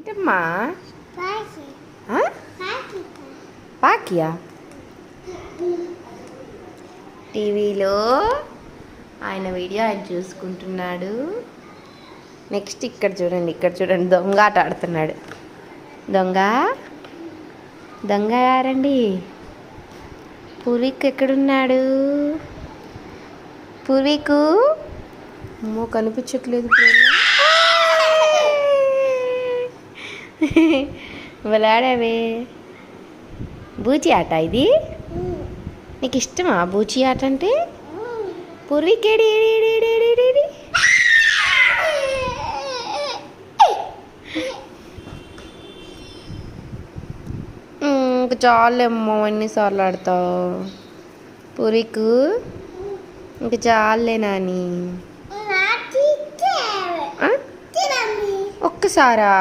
ఏంటమ్మా పాకియా టీవీలో ఆయన వీడియో ఆయన చూసుకుంటున్నాడు. నెక్స్ట్ ఇక్కడ చూడండి దొంగ ఆట ఆడుతున్నాడు. దొంగ దొంగ యారండి? పూర్వీక్ ఎక్కడున్నాడు? పూర్వీకు అమ్మో కనిపించట్లేదు. వెళ్ళాడవే బూచి ఆట ఇది. నీకు ఇష్టమా బూచి ఆట అంటే? పూర్వీకేడి ఇంక చాలేమ్మో ఎన్నిసార్లు ఆడతావు పూర్వీకు? ఇంక చాలే నాని. ఒక్కసారా?